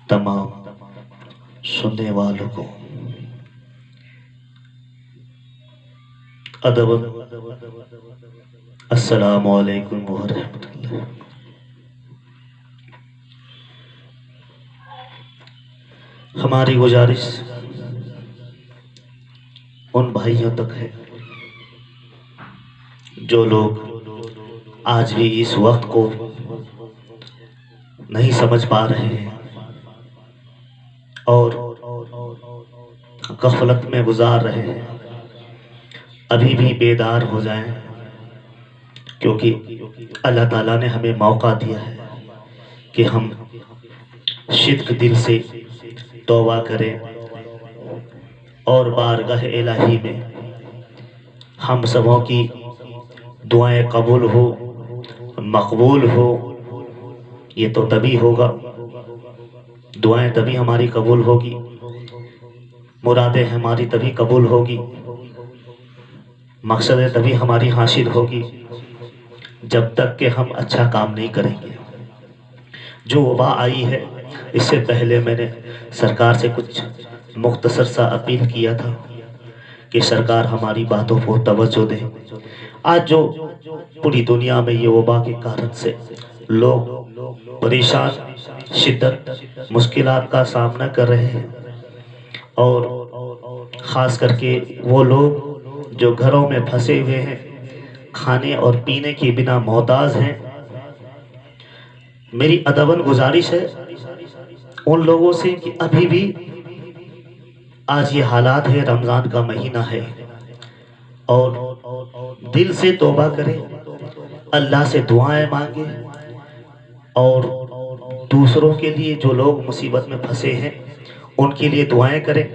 तमाम सुनने वालों को अदब अस्सलामु अलैकुम व रहमतुल्लाह। हमारी गुजारिश उन भाइयों तक है जो लोग आज भी इस वक्त को नहीं समझ पा रहे हैं और गफलत में गुजार रहे हैं, अभी भी बेदार हो जाएं, क्योंकि अल्लाह ताला ने हमें मौका दिया है कि हम शिद्क दिल से तौबा करें और बारगाह इलाही में हम सबों की दुआएं कबूल हो, मकबूल हो। ये तो तभी होगा, दुआएं तभी हमारी कबूल होगी, मुरादें हमारी तभी कबूल होगी, मकसदें तभी हमारी हासिल होगी जब तक कि हम अच्छा काम नहीं करेंगे। जो वबा आई है, इससे पहले मैंने सरकार से कुछ मुख्तसर सा अपील किया था कि सरकार हमारी बातों को तवज्जो दे। आज जो पूरी दुनिया में ये वबा के कारण से लोग परेशान, शिद्दत, मुश्किलात का सामना कर रहे हैं, और ख़ास करके वो लोग जो घरों में फंसे हुए हैं, खाने और पीने के बिना मोहताज हैं, मेरी अदबन गुजारिश है उन लोगों से कि अभी भी आज ये हालात है, रमज़ान का महीना है, और दिल से तौबा करें, अल्लाह से दुआएं मांगे, और दूसरों के लिए जो लोग मुसीबत में फंसे हैं उनके लिए दुआएं करें।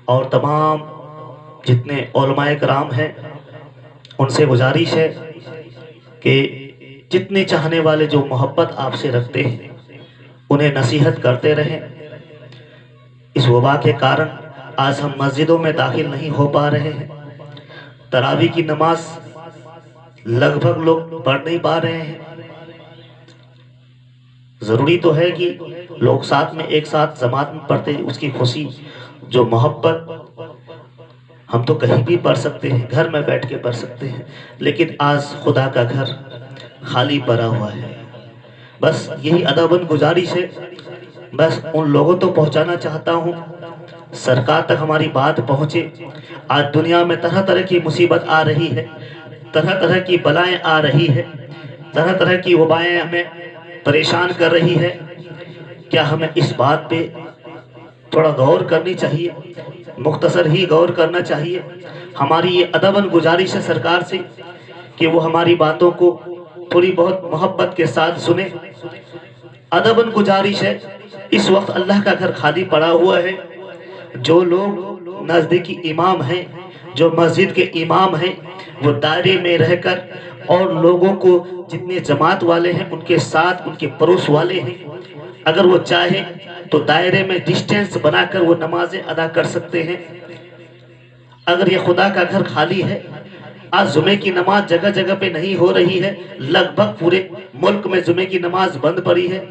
और तमाम जितने उलमाए कराम हैं उनसे गुजारिश है कि जितने चाहने वाले जो मोहब्बत आपसे रखते हैं उन्हें नसीहत करते रहें। इस वबा के कारण आज हम मस्जिदों में दाखिल नहीं हो पा रहे हैं, तरावी की नमाज लगभग लोग पढ़ नहीं पा रहे हैं। ज़रूरी तो है कि लोग साथ में एक साथ जमात में पढ़ते, उसकी खुशी, जो मोहब्बत, हम तो कहीं भी पढ़ सकते हैं, घर में बैठ के पढ़ सकते हैं, लेकिन आज खुदा का घर खाली पड़ा हुआ है। बस यही अदबन गुजारिश है, बस उन लोगों तो पहुंचाना चाहता हूं, सरकार तक हमारी बात पहुंचे। आज दुनिया में तरह तरह की मुसीबत आ रही है, तरह तरह की बलाएं आ रही है, तरह तरह की वबाएं हमें परेशान कर रही है। क्या हमें इस बात पे थोड़ा गौर करनी चाहिए, मुख्तसर ही गौर करना चाहिए। हमारी ये अदबन गुजारिश है सरकार से कि वो हमारी बातों को थोड़ी बहुत मोहब्बत के साथ सुने। अदबन गुजारिश है, इस वक्त अल्लाह का घर खाली पड़ा हुआ है। जो लोग नज़दीकी इमाम हैं, जो मस्जिद के इमाम हैं, वो दायरे में रहकर और लोगों को, जितने जमात वाले हैं उनके साथ, उनके पड़ोस वाले हैं, अगर वो चाहे तो दायरे में डिस्टेंस बनाकर वो नमाजें अदा कर सकते हैं। अगर ये खुदा का घर खाली है, आज जुमे की नमाज जगह जगह पे नहीं हो रही है, लगभग पूरे मुल्क में जुमे की नमाज बंद पड़ी है,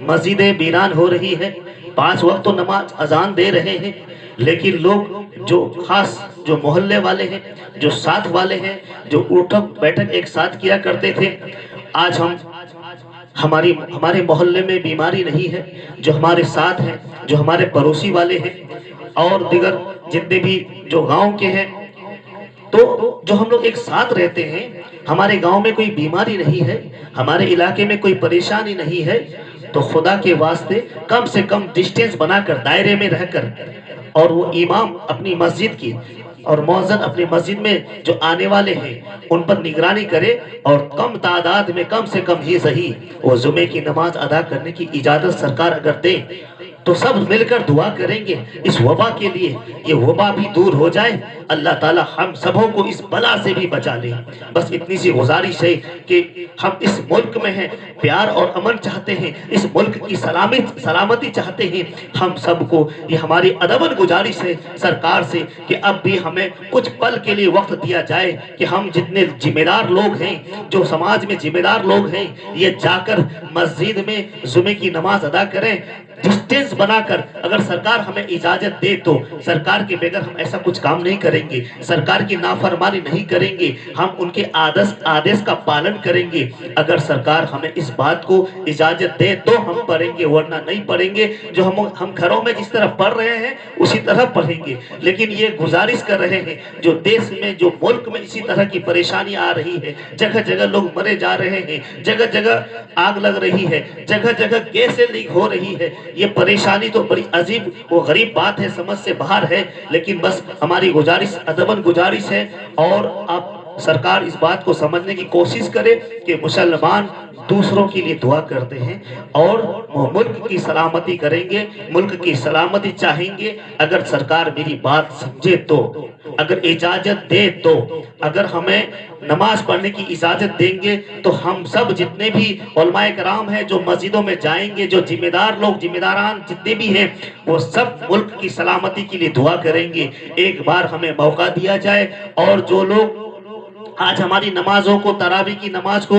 मस्जिदें वीरान हो रही है, 5 वक्त तो नमाज अजान दे रहे हैं, लेकिन लोग जो खास जो मोहल्ले वाले हैं, जो साथ वाले हैं, जो उठक बैठक एक साथ किया करते थे, आज हम हमारे मोहल्ले में बीमारी नहीं है, जो हमारे साथ हैं, जो हमारे पड़ोसी वाले हैं, और दिगर जितने भी जो गांव के हैं, तो जो हम लोग एक साथ रहते हैं, हमारे गांव में कोई बीमारी नहीं है, हमारे इलाके में कोई परेशानी नहीं है, तो खुदा के वास्ते कम से कम डिस्टेंस बनाकर दायरे में रहकर, और वो इमाम अपनी मस्जिद की और मौज़िन अपनी मस्जिद में जो आने वाले हैं उन पर निगरानी करे, और कम तादाद में कम से कम ही सही वो जुमे की नमाज अदा करने की इजाज़त सरकार अगर दे तो सब मिलकर दुआ करेंगे इस वबा के लिए, ये वबा भी दूर हो जाए, अल्लाह ताला हम सबों को इस बला से भी बचा ले। बस इतनी सी गुजारिश है कि हम इस मुल्क में हैं, प्यार और अमन चाहते हैं, इस मुल्क की सलामती चाहते हैं। हम सबको ये हमारी अदबन गुजारिश है सरकार से कि अब भी हमें कुछ पल के लिए वक्त दिया जाए कि हम जितने जिम्मेदार लोग हैं, जो समाज में जिम्मेदार लोग हैं, ये जाकर मस्जिद में जुमे की नमाज अदा करें, डिस्टेंस ऑडियंस बना कर अगर सरकार हमें इजाजत दे तो सरकार के बगैर हम ऐसा कुछ काम नहीं करेंगे, सरकार की नाफरमानी नहीं करेंगे, हम उनके आदेश का पालन करेंगे। अगर सरकार हमें इस बात को इजाजत दे तो हम पढ़ेंगे, वरना नहीं पढ़ेंगे। जो हम घरों में जिस तरह पढ़ रहे हैं उसी तरह पढ़ेंगे। लेकिन ये गुजारिश कर रहे हैं, जो देश में जो मुल्क में इसी तरह की परेशानी आ रही है, जगह जगह लोग मरे जा रहे हैं, जगह जगह आग लग रही है, जगह जगह गैसें लीक हो रही है, ये परेशानी तो बड़ी अजीब वो गरीब बात है, समझ से बाहर है। लेकिन बस हमारी गुजारिश, अदबन गुजारिश है, और आप सरकार इस बात को समझने की कोशिश करे कि मुसलमान दूसरों के लिए दुआ करते हैं और वो मुल्क की सलामती करेंगे, मुल्क की सलामती चाहेंगे। अगर सरकार मेरी बात समझे तो, अगर इजाजत दे तो, अगर हमें नमाज पढ़ने की इजाजत देंगे तो हम सब जितने भी उलमाए कराम हैं जो मस्जिदों में जाएंगे, जो जिम्मेदार लोग, जिम्मेदारान जितने भी हैं, वो सब मुल्क की सलामती के लिए दुआ करेंगे। एक बार हमें मौका दिया जाए, और जो लोग आज हमारी नमाजों को, तरावी की नमाज को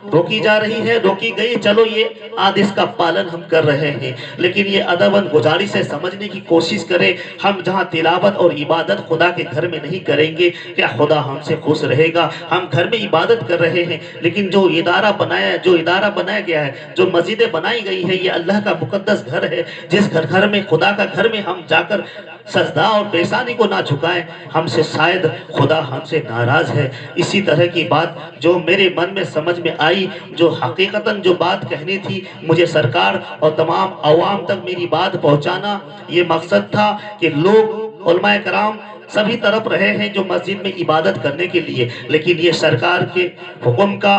रोकी जा रही है, रोकी गई, चलो ये आदेश का पालन हम कर रहे हैं, लेकिन ये अदबन गुजारिश से समझने की कोशिश करें। हम जहाँ तिलावत और इबादत खुदा के घर में नहीं करेंगे, क्या खुदा हमसे खुश रहेगा? हम घर में इबादत कर रहे हैं, लेकिन जो इदारा बनाया गया है, जो मस्जिदें बनाई गई है, ये अल्लाह का मुकद्दस घर है। जिस घर में, खुदा का घर में हम जाकर सजदा और पेशानी को ना झुकाएं, हमसे शायद खुदा हमसे नाराज है। इसी तरह की बात जो मेरे मन में समझ में आई, जो हकीकतन जो बात कहनी थी, मुझे सरकार और तमाम अवाम तक मेरी बात पहुंचाना ये मकसद था कि लोग, उलमाए कराम सभी तरफ रहे हैं जो मस्जिद में इबादत करने के लिए, लेकिन ये सरकार के हुक्म का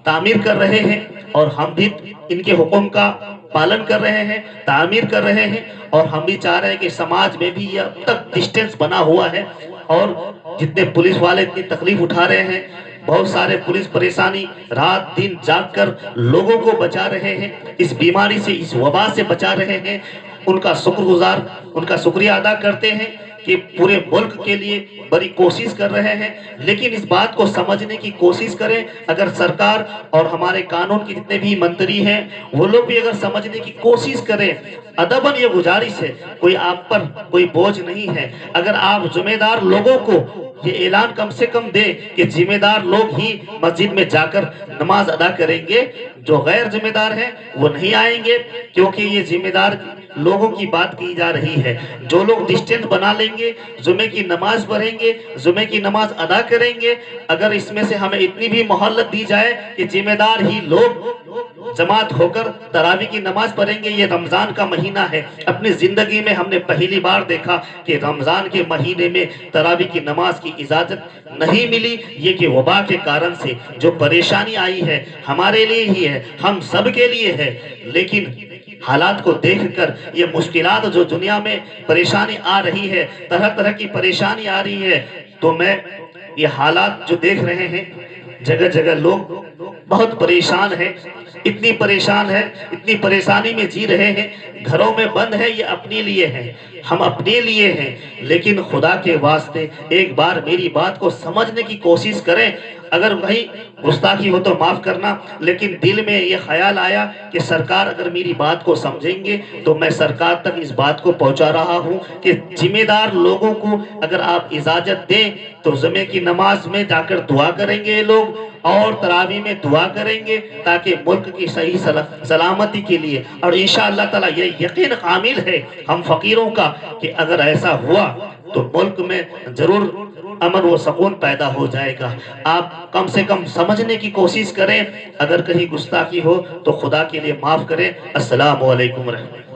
तामीर कर रहे हैं, और हम भी इनके हुक्म का पालन कर रहे हैं, तामीर कर रहे हैं। और हम भी चाह रहे हैं कि समाज में भी ये अब तक डिस्टेंस बना हुआ है, और जितने पुलिस वाले इतनी तकलीफ उठा रहे हैं, बहुत सारे पुलिस परेशानी रात दिन जाग कर लोगों को बचा रहे हैं, इस बीमारी से, इस वबा से बचा रहे हैं, उनका शुक्रिया अदा करते हैं कि पूरे मुल्क के लिए बड़ी कोशिश कर रहे हैं। लेकिन इस बात को समझने की कोशिश करें, अगर सरकार और हमारे कानून के जितने भी मंत्री हैं वो लोग भी अगर समझने की कोशिश करें, अदबन ये गुजारिश है, कोई आप पर कोई बोझ नहीं है। अगर आप जिम्मेदार लोगों को ये ऐलान कम से कम दे कि जिम्मेदार लोग ही मस्जिद में जाकर नमाज अदा करेंगे, जो गैर जिम्मेदार हैं वो नहीं आएंगे, क्योंकि ये जिम्मेदार लोगों की बात की जा रही है। जो लोग डिस्टेंस बना लेंगे, जुमे की नमाज पढ़ेंगे, जुमे की नमाज अदा करेंगे, अगर इसमें से हमें इतनी भी मोहल्लत दी जाए कि जिम्मेदार ही लोग जमात होकर तरावी की नमाज पढ़ेंगे। ये रमजान का महीना है, अपनी जिंदगी में हमने पहली बार देखा कि रमजान के महीने में तरावी की नमाज की इजाजत नहीं मिली। ये कि वबा के कारण से जो परेशानी आई है हमारे लिए ही है, हम सब के लिए है। लेकिन हालात को देखकर ये मुश्किलात जो दुनिया में परेशानी आ रही है, तरह तरह की परेशानी आ रही है, तो मैं ये हालात जो देख रहे हैं, जगह जगह लोग बहुत परेशान है, इतनी परेशान है, इतनी परेशानी में जी रहे हैं, घरों में बंद है, ये अपने लिए है, हम अपने लिए हैं। लेकिन खुदा के वास्ते एक बार मेरी बात को समझने की कोशिश करें। अगर कहीं गुस्ताखी हो तो माफ करना, लेकिन दिल में ये ख्याल आया कि सरकार अगर मेरी बात को समझेंगे तो मैं सरकार तक इस बात को पहुंचा रहा हूं कि जिम्मेदार लोगों को अगर आप इजाजत दें तो जुमे की नमाज में जाकर दुआ करेंगे ये लोग, और तरावी में दुआ करेंगे ताकि मुल्क की सही सलामती के लिए। और इंशाअल्लाह ताला ये यकीन कामिल है हम फकीरों का कि अगर ऐसा हुआ तो मुल्क में जरूर अमन व सुकून पैदा हो जाएगा। आप कम से कम समझने की कोशिश करें, अगर कहीं गुस्ताखी हो तो खुदा के लिए माफ करें। अस्सलामु अलैकुम रहमतुल्लाह।